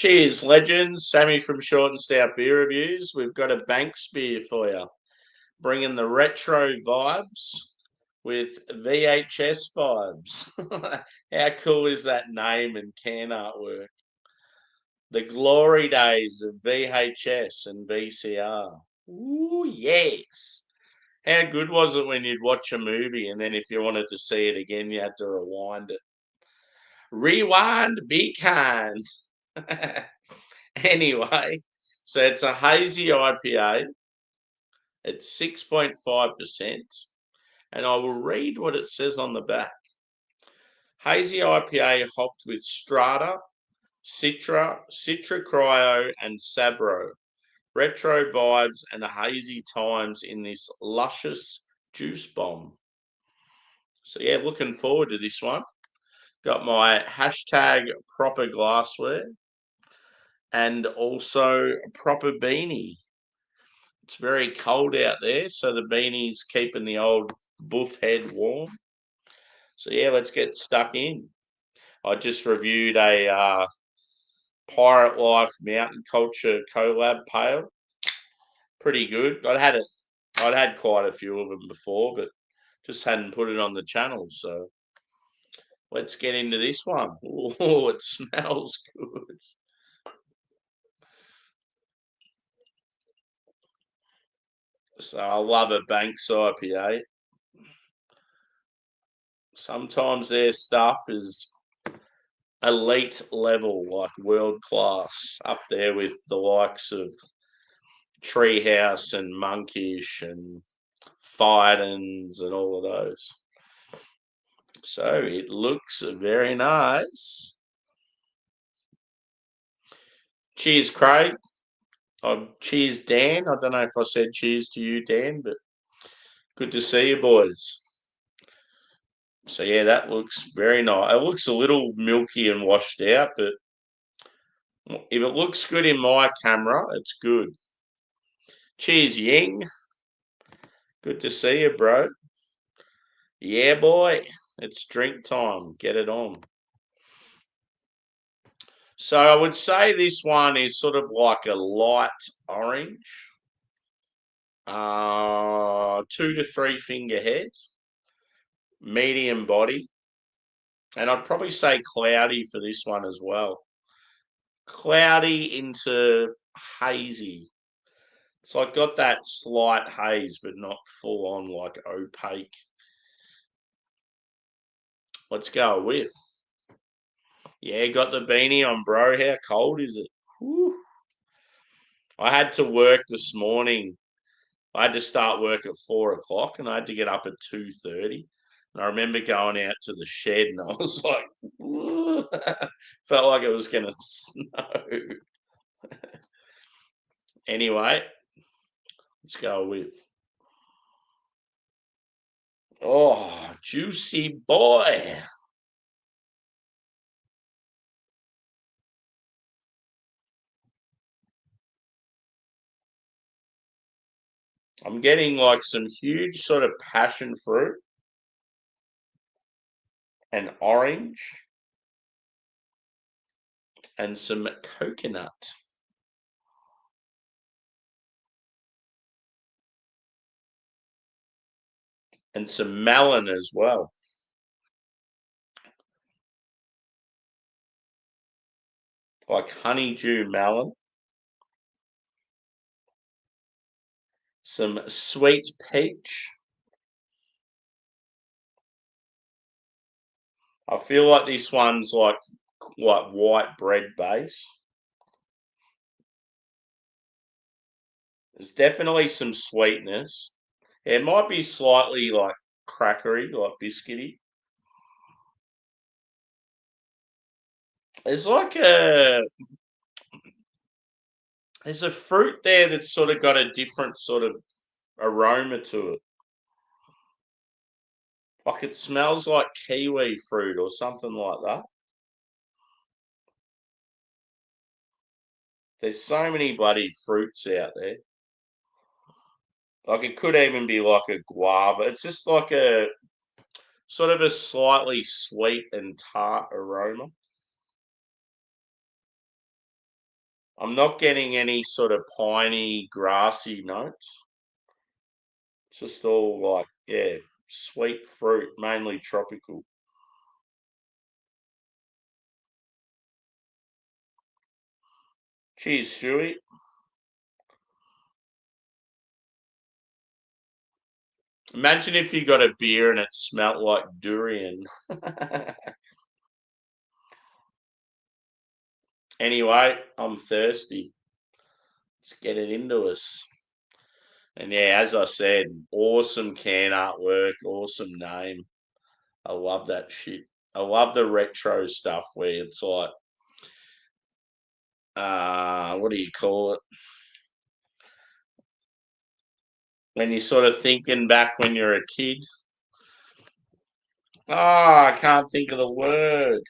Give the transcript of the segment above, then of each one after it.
Cheers, legends. Sammy from Short and Stout Beer Reviews. We've got a Banks beer for you, bringing the retro vibes with VHS vibes. How cool is that name and can artwork? The glory days of VHS and VCR. Ooh, yes. How good was it when you'd watch a movie and then if you wanted to see it again, you had to rewind it? Rewind, be kind. Anyway, so it's a hazy IPA. It's 6.5%. And I will read what it says on the back. Hazy IPA hopped with Strata, Citra, Citra Cryo, and Sabro. Retro vibes and hazy times in this luscious juice bomb. So yeah, looking forward to this one. Got my hashtag proper glassware and also a proper beanie. It's very cold out there, so the beanie's keeping the old buff head warm. So yeah, let's get stuck in. I just reviewed a Pirate Life Mountain Culture collab pale. Pretty good. I'd had quite a few of them before, but just hadn't put it on the channel. So let's get into this one. Oh, it smells good. So I love a Banks IPA. Sometimes their stuff is elite level, like world class, up there with the likes of Treehouse and Monkish and Fidens and all of those. So it looks very nice. Cheers, Craig. Cheers, Dan. I don't know if I said cheers to you, Dan, but good to see you, boys. So yeah, that looks very nice. It looks a little milky and washed out, but if it looks good in my camera, it's good. Cheers, Ying. Good to see you, bro. Yeah, boy. It's drink time. Get it on. So I would say this one is sort of like a light orange. 2 to 3 finger head. Medium body. And I'd probably say cloudy for this one as well. Cloudy into hazy. So I got that slight haze, but not full on like opaque. Let's go with. Yeah, got the beanie on, bro. How cold is it? Whew. I had to work this morning. I had to start work at 4 o'clock, and I had to get up at 2:30. And I remember going out to the shed, and I was like, felt like it was going to snow. Anyway, let's go with. Oh, juicy boy. I'm getting like some huge sort of passion fruit and orange and some coconut and some melon as well. Like honeydew melon, some sweet peach. I feel like this one's like white bread base. There's definitely some sweetness. It might be slightly like crackery, like biscuity. There's like there's a fruit there that's sort of got a different sort of aroma to it. Like it smells like kiwi fruit or something like that. There's so many bloody fruits out there. Like it could even be like a guava. It's just like a sort of a slightly sweet and tart aroma. I'm not getting any sort of piney, grassy notes. It's just all like, yeah, sweet fruit, mainly tropical. Cheers, Stewie. Imagine if you got a beer and it smelt like durian. Anyway, I'm thirsty. Let's get it into us. And yeah, as I said, awesome can artwork, awesome name. I love that shit. I love the retro stuff where it's like, what do you call it? When you're sort of thinking back when you're a kid. Oh, I can't think of the word.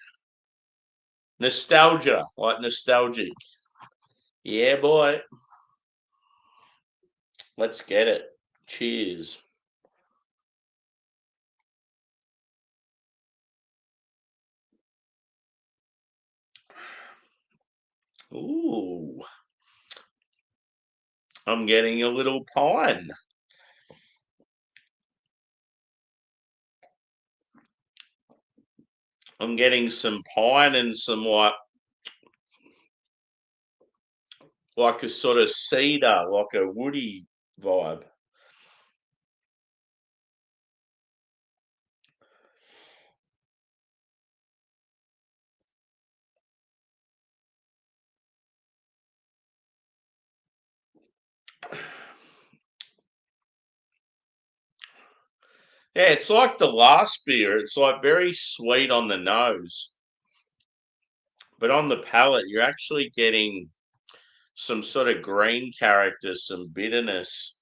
Nostalgia, like nostalgic. Yeah, boy. Let's get it. Cheers. Ooh, I'm getting a little pine. I'm getting some pine and some like a sort of cedar, like a woody vibe. Yeah, it's like the last beer. It's like very sweet on the nose, but on the palate, you're actually getting some sort of green character, some bitterness.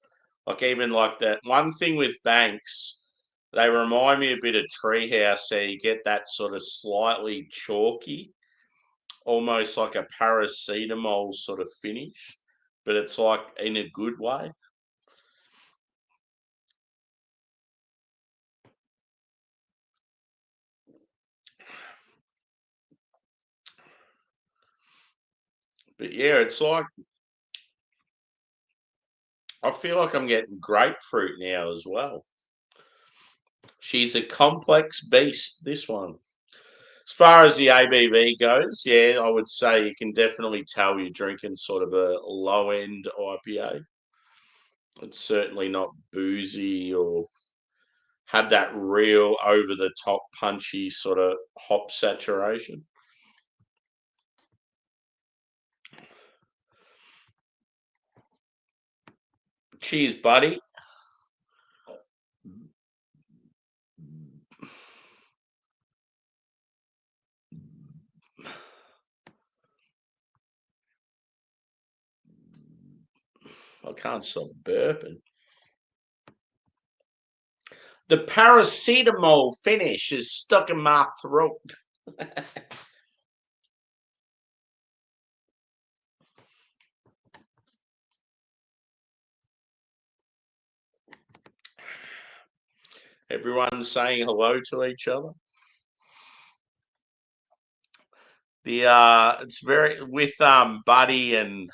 Like even like that one thing with Banks, they remind me a bit of Treehouse. So you get that sort of slightly chalky, almost like a paracetamol sort of finish, but it's like in a good way. But yeah, it's like I feel like I'm getting grapefruit now as well. She's a complex beast, this one. As far as the ABV goes, yeah, I would say you can definitely tell you're drinking sort of a low end IPA. It's certainly not boozy or have that real over the top punchy sort of hop saturation. Cheers, buddy. I can't stop burping. The paracetamol finish is stuck in my throat. Everyone's saying hello to each other. The it's very with Buddy and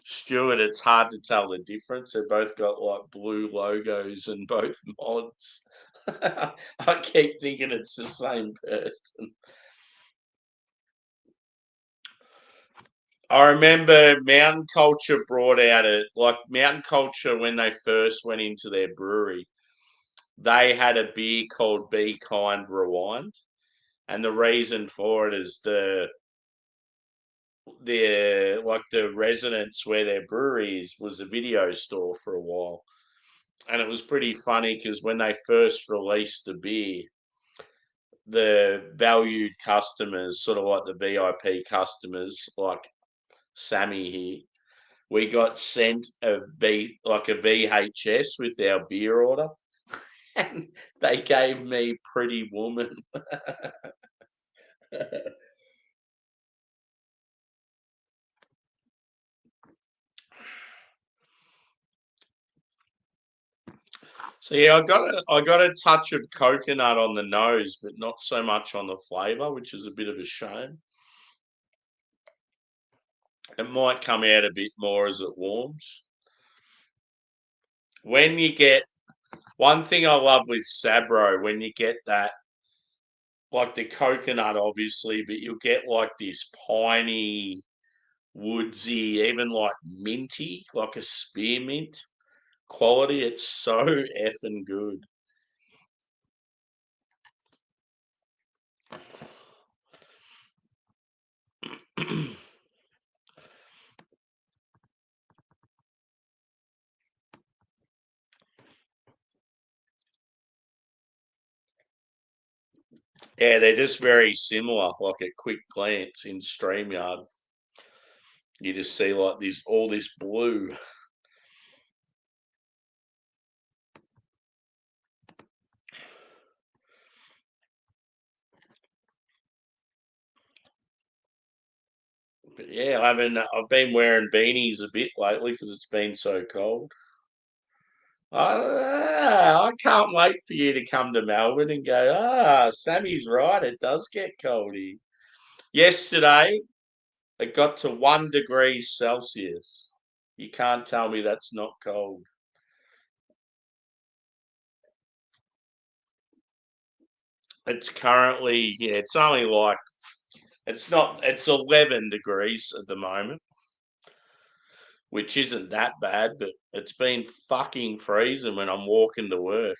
Stuart, it's hard to tell the difference. They've both got like blue logos and both mods. I keep thinking it's the same person. I remember Mountain Culture brought out Mountain Culture when they first went into their brewery. They had a beer called Be Kind Rewind, and the reason for it is the residence where their brewery is was a video store for a while, and it was pretty funny because when they first released the beer, the valued customers, sort of like the VIP customers, like Sammy here, we got sent a VHS with our beer order, and they gave me Pretty Woman. So yeah, I got a touch of coconut on the nose, but not so much on the flavour, which is a bit of a shame. It might come out a bit more as it warms. When you get one thing I love with Sabro, when you get that, like the coconut, obviously, but you'll get like this piney, woodsy, even like minty, like a spearmint quality. It's so effing good. Yeah, they're just very similar. Like at quick glance in StreamYard, you just see like this all this blue. But yeah, I've been wearing beanies a bit lately because it's been so cold. I can't wait for you to come to Melbourne and go, Sammy's right, it does get cold here. Yesterday, it got to 1 degree Celsius. You can't tell me that's not cold. It's currently, yeah, it's only like, it's not, it's 11 degrees at the moment, which isn't that bad, but it's been fucking freezing when I'm walking to work.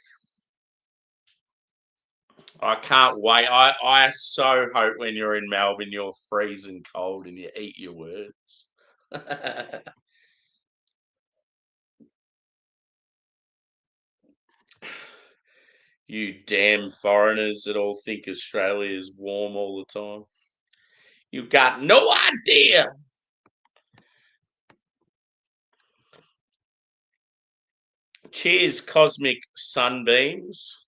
I can't wait. I so hope when you're in Melbourne, you're freezing cold and you eat your words. You damn foreigners that all think Australia is warm all the time. You got no idea. Cheers, cosmic sunbeams.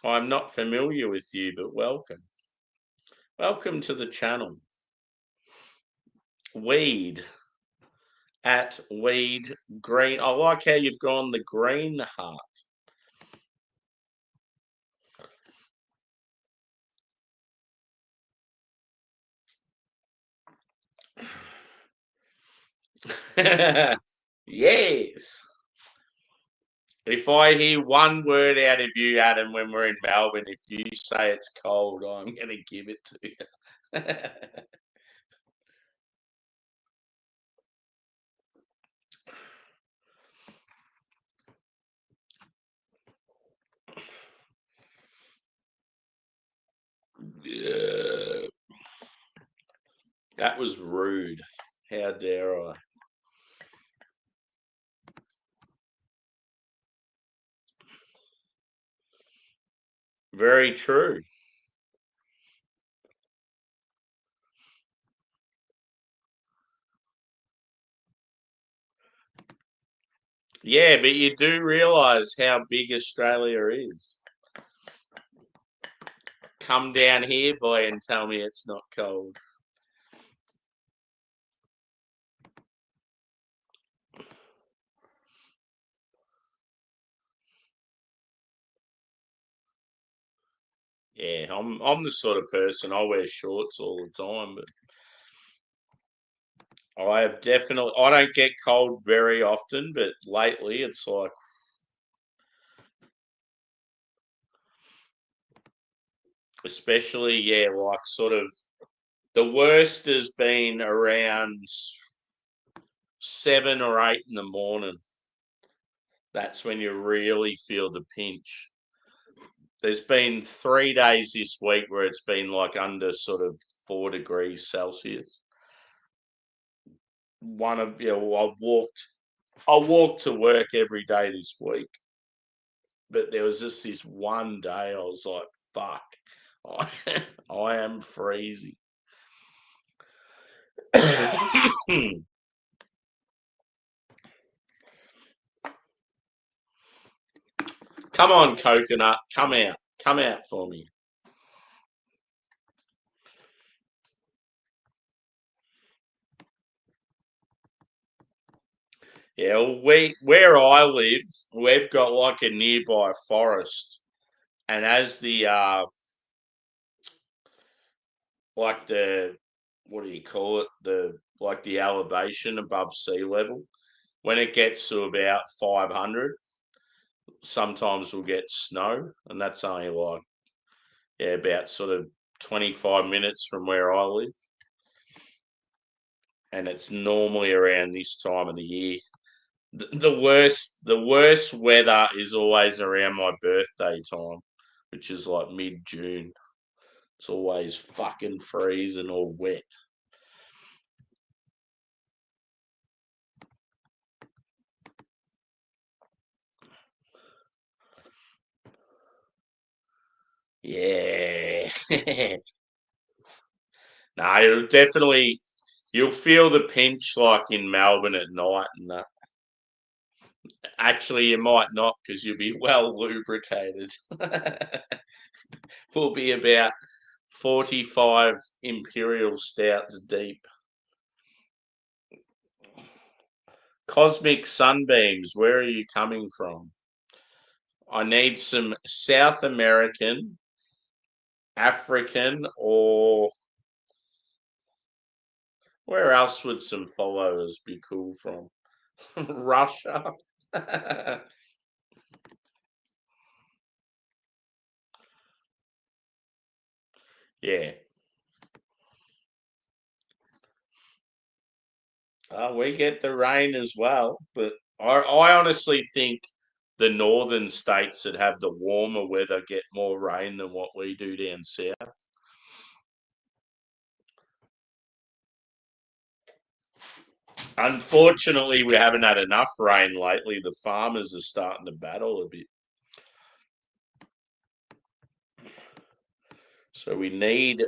I'm not familiar with you, but welcome. Welcome to the channel. Weed at Weed Green. I like how you've gone the green heart. Yes. If I hear one word out of you, Adam, when we're in Melbourne, if you say it's cold, I'm going to give it to you. Yeah. That was rude. How dare I? Very true. Yeah, but you do realise how big Australia is. Come down here, boy, and tell me it's not cold. Yeah, I'm the sort of person I wear shorts all the time, but I have definitely I don't get cold very often, but lately it's like especially yeah, like sort of the worst has been around 7 or 8 in the morning. That's when you really feel the pinch. There's been 3 days this week where it's been like under sort of 4 degrees Celsius. One of you know, I walked to work every day this week, but there was just this one day I was like, fuck, I, I am freezing. Come on, coconut, come out for me. Yeah, well, where I live, we've got like a nearby forest, and as the like the what do you call it? like the elevation above sea level. When it gets to about 500, sometimes we'll get snow, and that's only like about sort of 25 minutes from where I live, and it's normally around this time of the year. The worst weather is always around my birthday time, which is like mid-June. It's always fucking freezing or wet. Yeah. No, it'll definitely, you'll feel the pinch like in Melbourne at night and that. Actually, you might not because you'll be well lubricated. We'll be about 45 imperial stouts deep. Cosmic sunbeams, where are you coming from? I need some South American, African, or where else would some followers be cool from? Russia. Yeah. We get the rain as well, but I honestly think the northern states that have the warmer weather get more rain than what we do down south. Unfortunately, we haven't had enough rain lately. The farmers are starting to battle a bit. So we need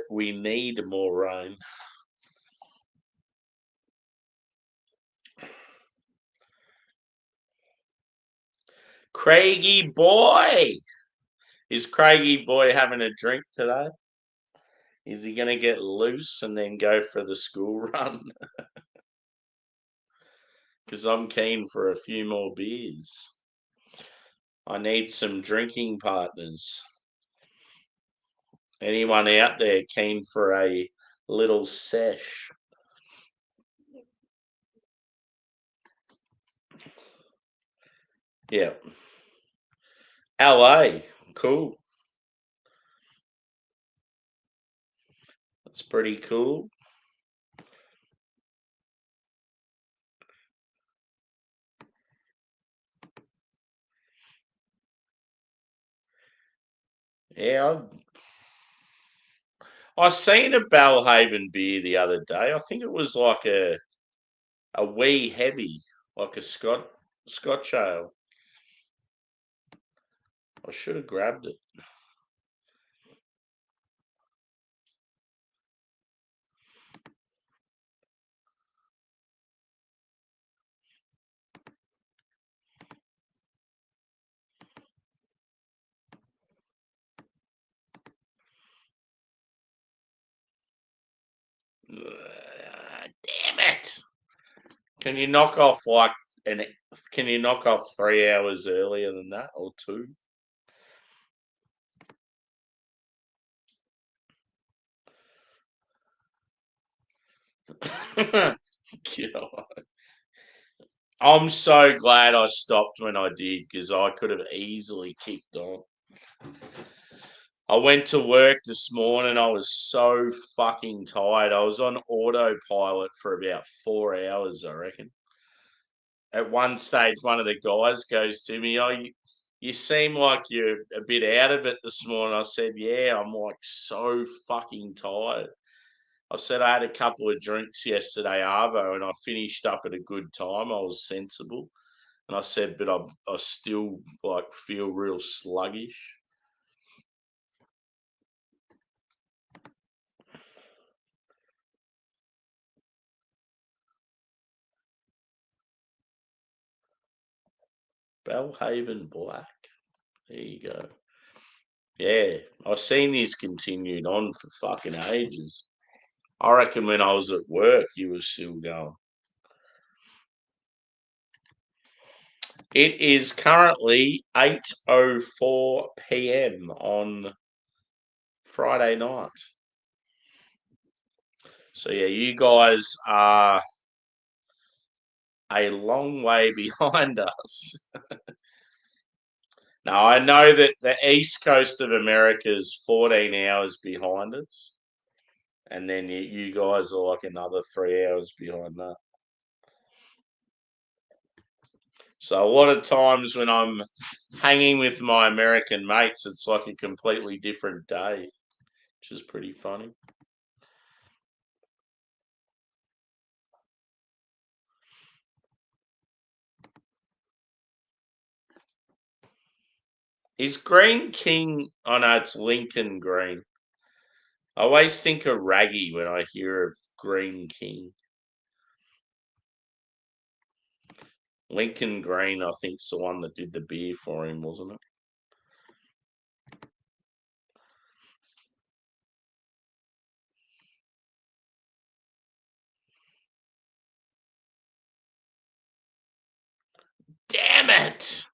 more rain. Craigie boy. Is Craigie boy having a drink today? Is he going to get loose and then go for the school run? Because I'm keen for a few more beers. I need some drinking partners. Anyone out there keen for a little sesh? Yeah. LA. Cool. That's pretty cool. Yeah. I seen a Bellhaven beer the other day. I think it was like a wee heavy, like a Scotch ale. I should have grabbed it. Damn it! Can you knock off an? Can you knock off 3 hours earlier than that or two? God. I'm so glad I stopped when I did because I could have easily kicked on. I went to work this morning. I was so fucking tired. I was on autopilot for about 4 hours, I reckon. At one stage, one of the guys goes to me, "Oh, you seem like you're a bit out of it this morning." I said, "Yeah, I'm like so fucking tired." I said I had a couple of drinks yesterday, Arvo, and I finished up at a good time. I was sensible. And I said, but I still like feel real sluggish. Bellhaven Black. There you go. Yeah, I've seen this continued on for fucking ages. I reckon when I was at work, you were still going. It is currently 8:04 p.m. on Friday night. So yeah, you guys are a long way behind us. Now, I know that the east coast of America is 14 hours behind us, and then you guys are like another 3 hours behind that. So a lot of times when I'm hanging with my American mates, it's like a completely different day, which is pretty funny. Is Green King? Oh no, it's Lincoln Green. I always think of Raggy when I hear of Green King. Lincoln Green, I think's the one that did the beer for him, wasn't it? Damn it!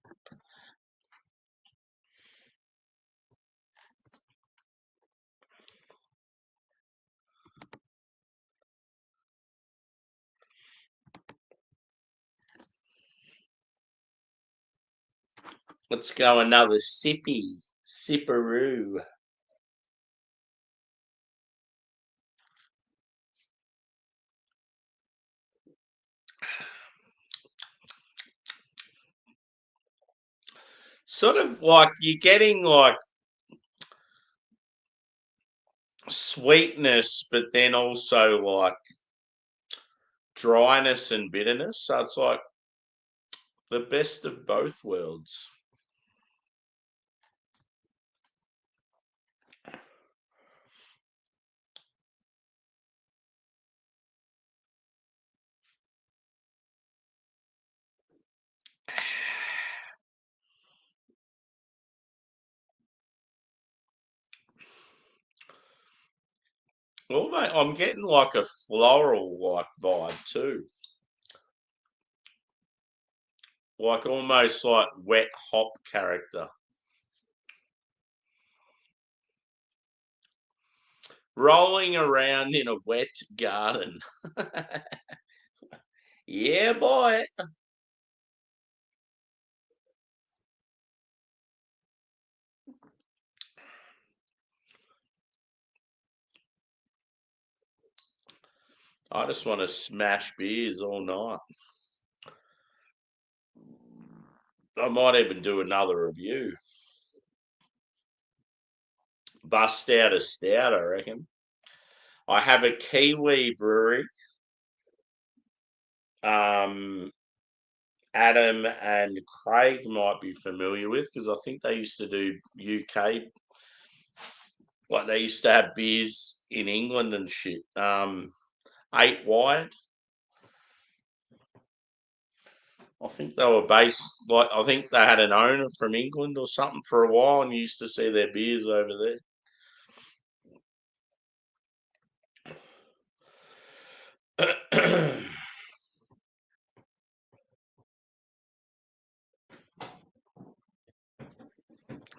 Let's go another sipperoo. Sort of like you're getting like sweetness, but then also like dryness and bitterness. So it's like the best of both worlds. Well, mate, I'm getting like a floral like vibe too. Like almost like wet hop character. Rolling around in a wet garden. Yeah, boy. I just want to smash beers all night. I might even do another review. Bust out a stout, I reckon. I have a Kiwi brewery. Um, Adam and Craig might be familiar with because I think they used to do UK, like they used to have beers in England and shit. Eight Wide. I think they were based like I think they had an owner from England or something for a while and used to see their beers over there.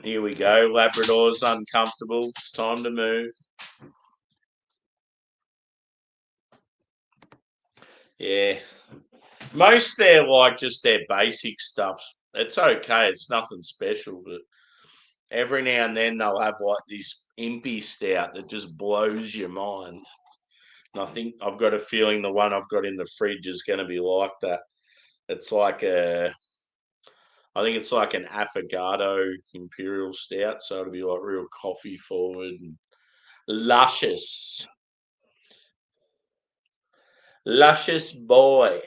Here we go. Labrador's uncomfortable. It's time to move. Yeah. Most they're like just their basic stuff. It's okay. It's nothing special, but every now and then they'll have like this impy stout that just blows your mind. And I think I've got a feeling the one I've got in the fridge is going to be like that. It's like I think it's like an affogato imperial stout, so it'll be like real coffee forward and luscious, luscious boy.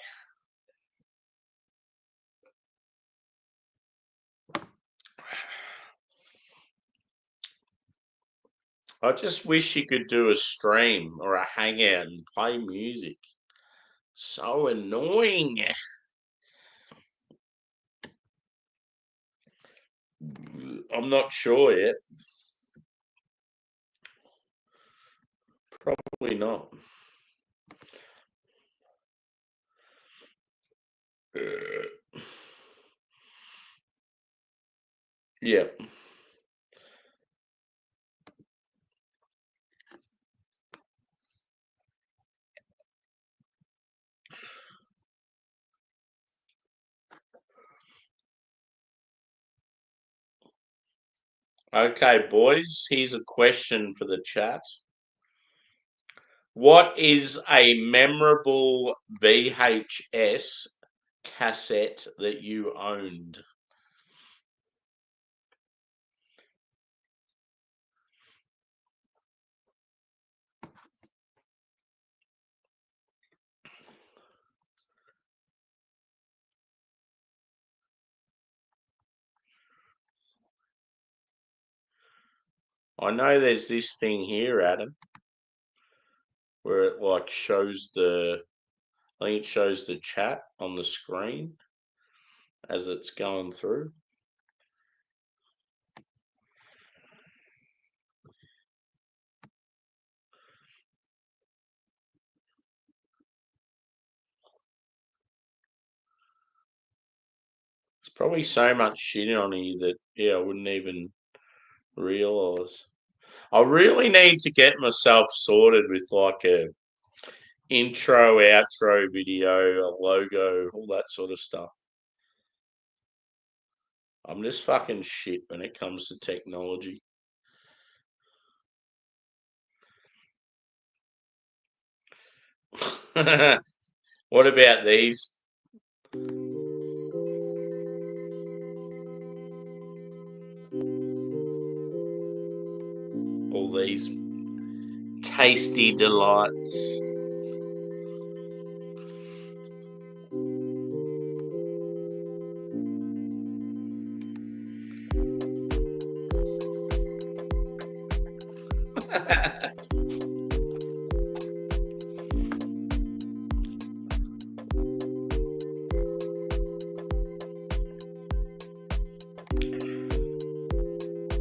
I just wish you could do a stream or a hangout and play music. So annoying. I'm not sure yet. Probably not. Yeah. Okay, boys, here's a question for the chat. What is a memorable VHS cassette that you owned? I know there's this thing here, Adam, where it like shows I think it shows the chat on the screen as it's going through. There's probably so much shit on here that I wouldn't even realise. I really need to get myself sorted with like a intro, outro video, a logo, all that sort of stuff. I'm just fucking shit when it comes to technology. What about these? All these tasty delights.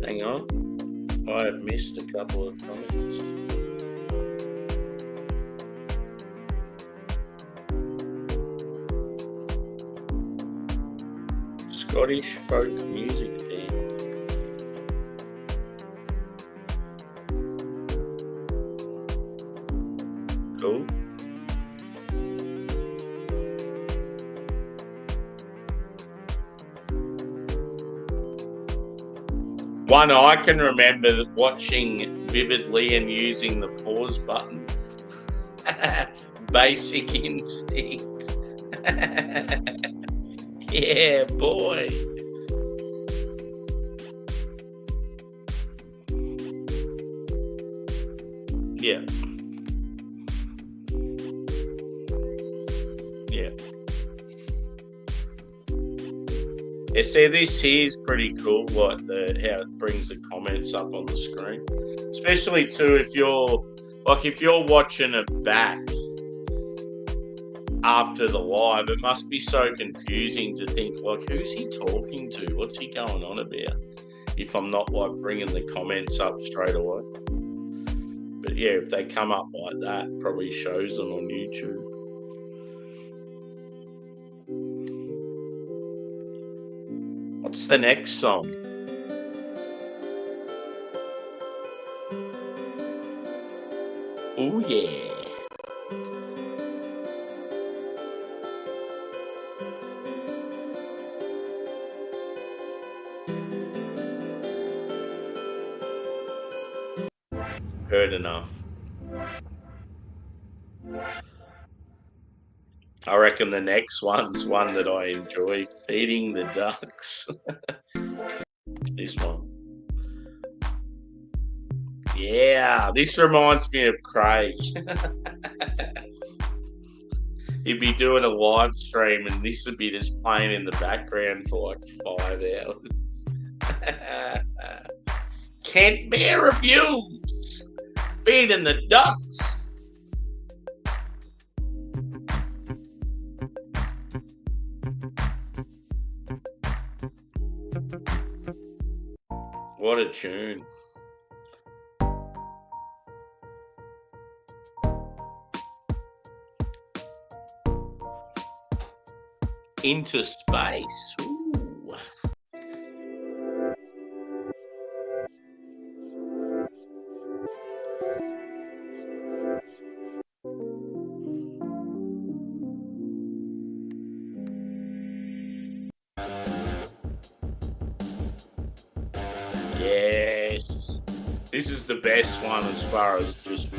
Hang on. I have missed a couple of comments. Scottish folk music band. Cool. One I can remember watching vividly and using the pause button. Basic Instinct. Yeah, boy. Yeah. Yeah. Yeah, see, this here is pretty cool, like how it brings the comments up on the screen. Especially too if you're watching it back after the live, it must be so confusing to think like, who's he talking to? What's he going on about? If I'm not like bringing the comments up straight away. But yeah, if they come up like that, probably shows them on YouTube. What's the next song? Oh yeah. Heard enough. I reckon the next one's one that I enjoy, Feeding the Ducks. This one. Yeah, this reminds me of Craig. He'd be doing a live stream and this would be just playing in the background for like 5 hours. Can't bear reviews. Feeding the ducks. What a tune. Into Space. Ooh. Yeah. This is the best one as far as just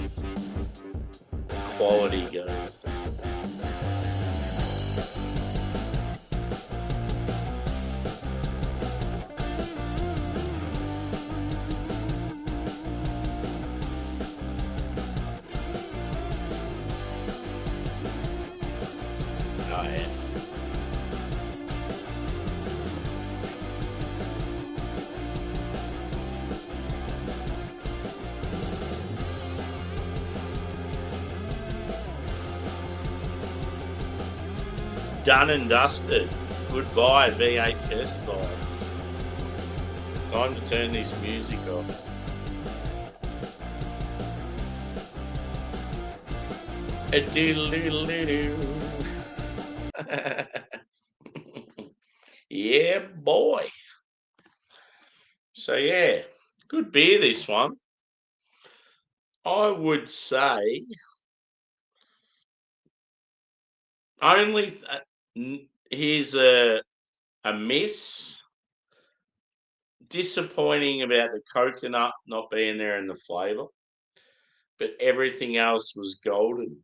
quality goes. Oh, yeah. Done and dusted. Goodbye, VHS vibe. Time to turn this music off. A doodle-doodle-doo. Yeah, boy. So, yeah, good beer, this one. I would say only here's a miss. Disappointing about the coconut not being there in the flavour, but everything else was golden.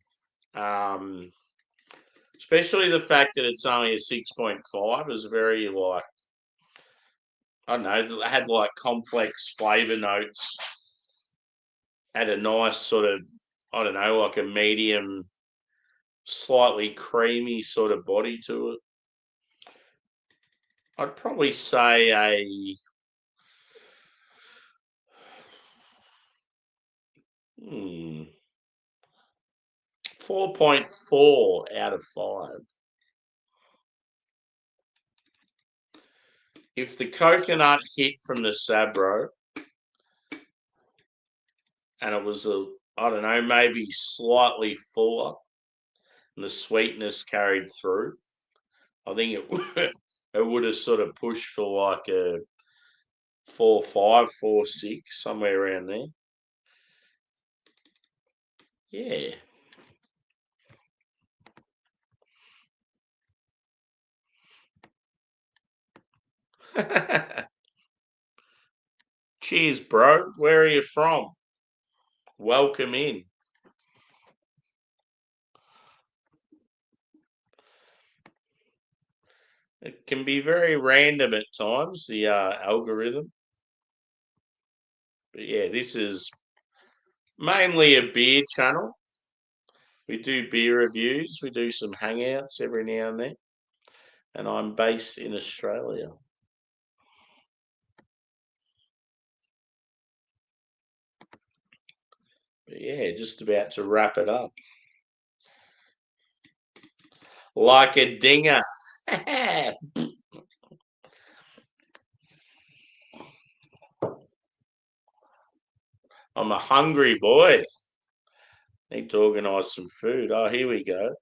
Especially the fact that it's only a 6.5 is very like, I don't know, it had like complex flavour notes. Had a nice sort of, I don't know, like a medium, slightly creamy sort of body to it. I'd probably say a 4.4 out of 5. If the coconut hit from the Sabro and it was I don't know, maybe slightly fuller and the sweetness carried through, I think it would have sort of pushed for like a 4.5, 4.6, somewhere around there. Yeah. Cheers, bro. Where are you from? Welcome in. It can be very random at times, the algorithm. But yeah, this is mainly a beer channel. We do beer reviews, we do some hangouts every now and then. And I'm based in Australia. But yeah, just about to wrap it up. Like a dinger. I'm a hungry boy. Need to organise some food. Oh, here we go.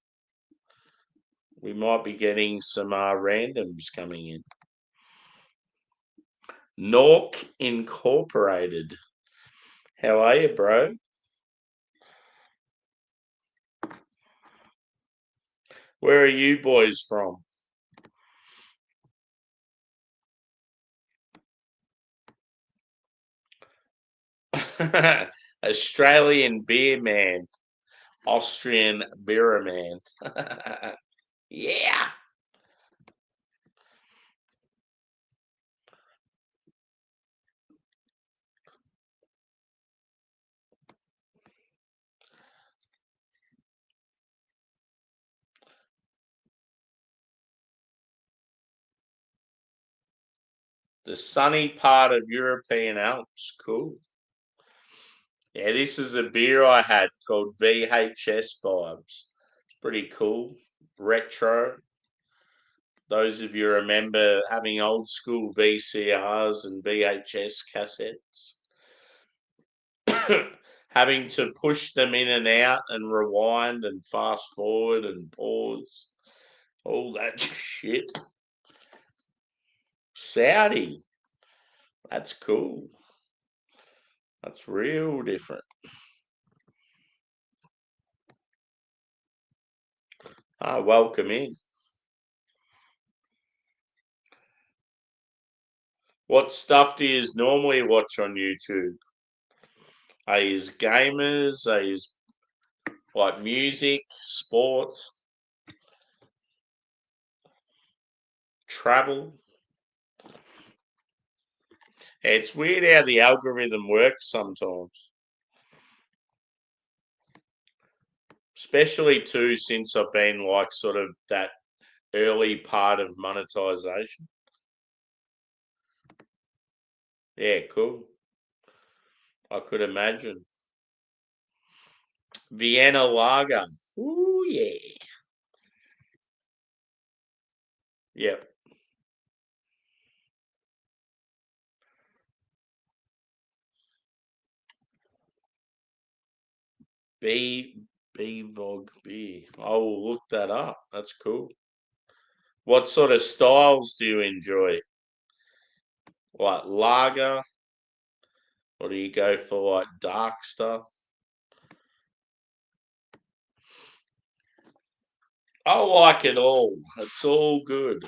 We might be getting some randoms coming in. Nork Incorporated. How are you, bro? Where are you boys from? Australian beer man, Austrian beer man. Yeah. The sunny part of European Alps. Cool. Yeah, this is a beer I had called VHS Vibes. It's pretty cool. Retro. Those of you remember having old school VCRs and VHS cassettes, having to push them in and out and rewind and fast forward and pause, all that shit. Saudi. That's cool. That's real different. Welcome in. What stuff do you normally watch on YouTube? They use gamers, they use like music, sport, travel. It's weird how the algorithm works sometimes. Especially too since I've been like sort of that early part of monetization. Yeah, cool. I could imagine. Vienna Lager. Ooh yeah. Yep. B Vog B. I will look that up. That's cool. What sort of styles do you enjoy? Like lager? Or do you go for like dark stuff? I like it all. It's all good.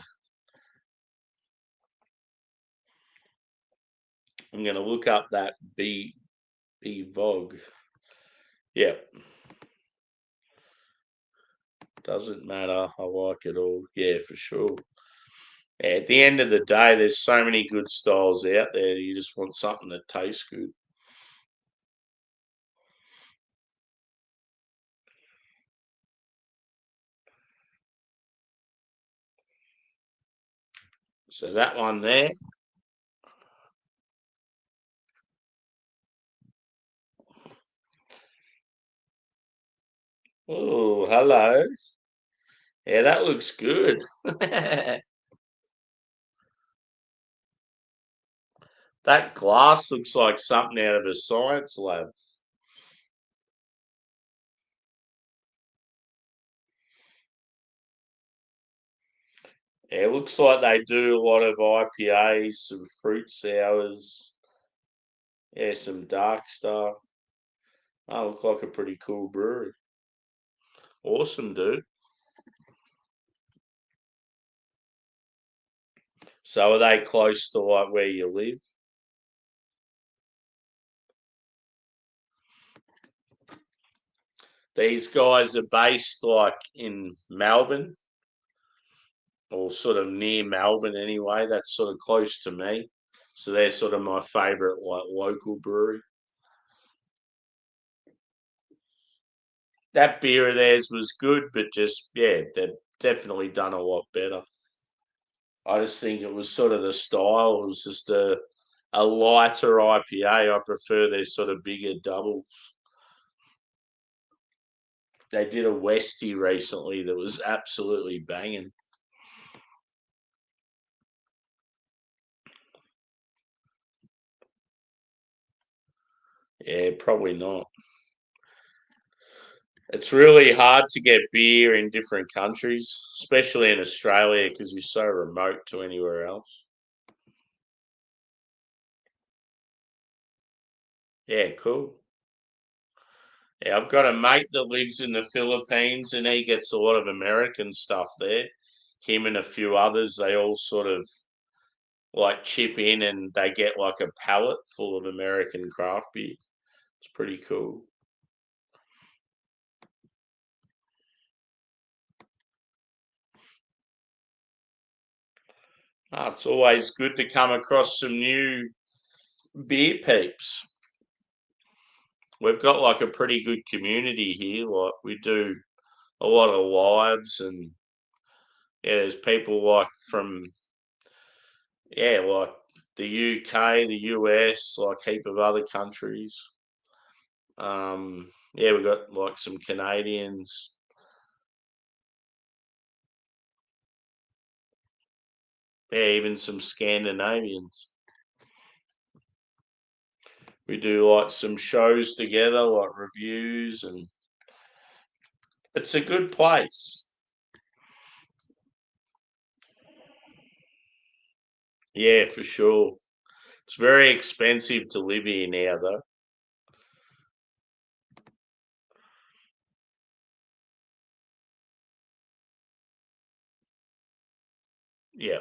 I'm gonna look up that B Vog. Yep. Doesn't matter. I like it all. Yeah, for sure. Yeah, at the end of the day, there's so many good styles out there. You just want something that tastes good. So that one there. Oh, hello. Yeah, that looks good. That glass looks like something out of a science lab. Yeah, it looks like they do a lot of IPAs, some fruit sours, yeah, some dark stuff. Oh, look like a pretty cool brewery. Awesome, dude. So are they close to like where you live? These guys are based like in Melbourne or sort of near Melbourne anyway. That's sort of close to me. So they're sort of my favourite like local brewery. That beer of theirs was good, but just yeah, they've definitely done a lot better. I just think it was sort of the style. It was just a lighter IPA. I prefer their sort of bigger doubles. They did a Westie recently that was absolutely banging. Yeah, probably not. It's really hard to get beer in different countries, especially in Australia, because you're so remote to anywhere else. Yeah, cool. Yeah, I've got a mate that lives in the Philippines and he gets a lot of American stuff there. Him and a few others, they all sort of like chip in and they get like a pallet full of American craft beer. It's pretty cool. It's always good to come across some new beer peeps. We've got like a pretty good community here. Like we do a lot of lives and yeah, there's people like from yeah, like the UK, the US, like heap of other countries. Yeah, we got like some Canadians. Yeah, even some Scandinavians. We do like some shows together, like reviews, and it's a good place. Yeah, for sure. It's very expensive to live here now, though. Yeah.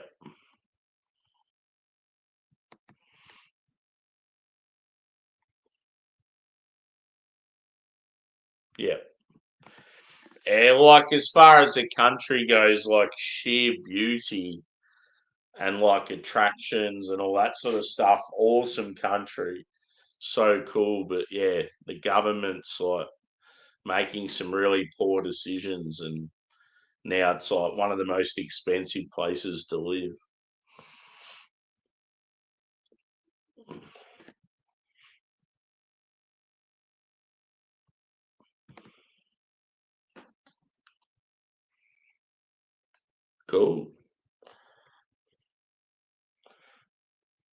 Yeah. And like as far as the country goes, like sheer beauty and like attractions and all that sort of stuff, awesome country. So cool. But yeah, the government's like making some really poor decisions and now it's like one of the most expensive places to live. Cool.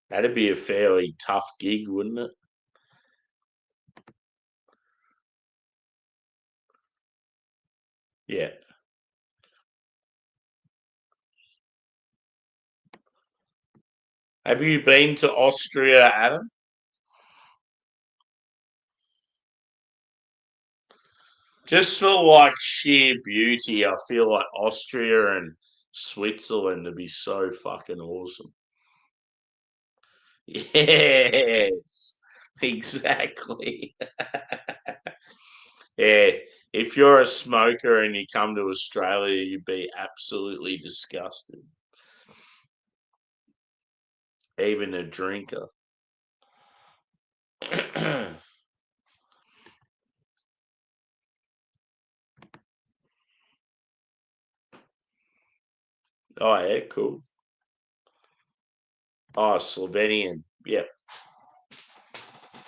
That'd be a fairly tough gig, wouldn't it? Yeah. Have you been to Austria, Adam? Just for like sheer beauty, I feel like Austria and Switzerland would be so fucking awesome. Yes, exactly. Yeah, if you're a smoker and you come to Australia, you'd be absolutely disgusted. Even a drinker. Oh, yeah, cool. Oh, Slovenian. Yep,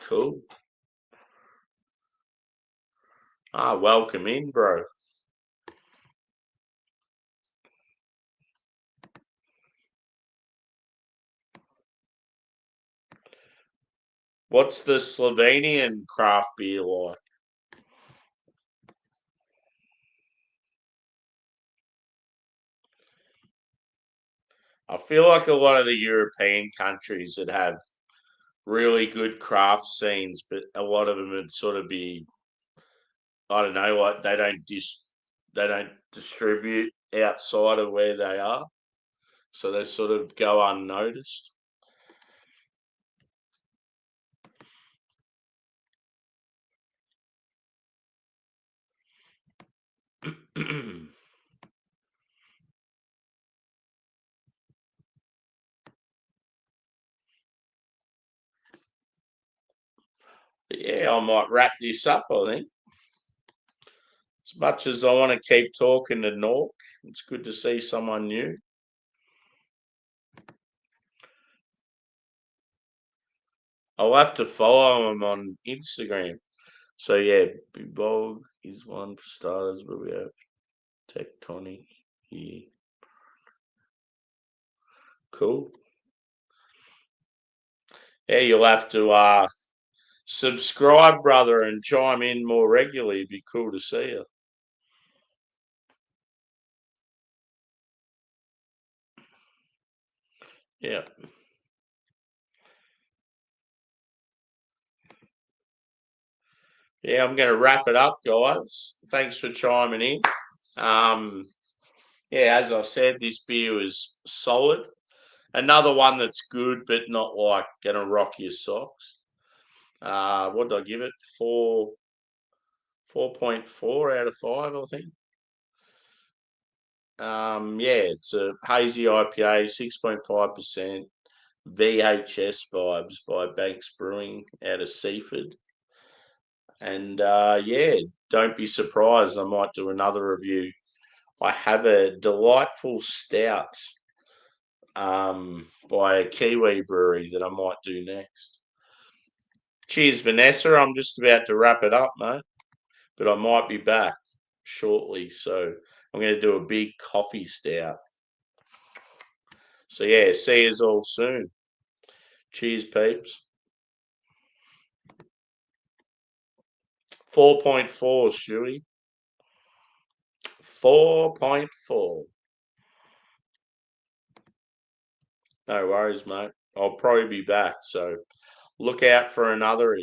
cool. Ah, welcome in, bro. What's the Slovenian craft beer like? I feel like a lot of the European countries that have really good craft scenes, but a lot of them would sort of be, I don't know, like they don't distribute outside of where they are, so they sort of go unnoticed. But yeah, I might wrap this up. I think as much as I want to keep talking to Nork, it's good to see someone new. I'll have to follow him on Instagram. So yeah, Big Bog is one for starters, but we have Tectonic here. Cool. Yeah, you'll have to subscribe, brother, and chime in more regularly. It'd be cool to see you. Yeah. Yeah, I'm going to wrap it up, guys. Thanks for chiming in. Um, yeah, as I said, this beer was solid. Another one that's good, but not like going to rock your socks. What did I give it? 4.4 out of 5, I think. Yeah, it's a hazy IPA, 6.5%. VHS vibes by Banks Brewing out of Seaford. And yeah, don't be surprised. I might do another review. I have a delightful stout by a Kiwi brewery that I might do next. Cheers, Vanessa. I'm just about to wrap it up, mate, but I might be back shortly. So I'm going to do a big coffee stout. So yeah, see you all soon. Cheers, peeps. 4.4, Stewie. 4.4. No worries, mate. I'll probably be back. So look out for another.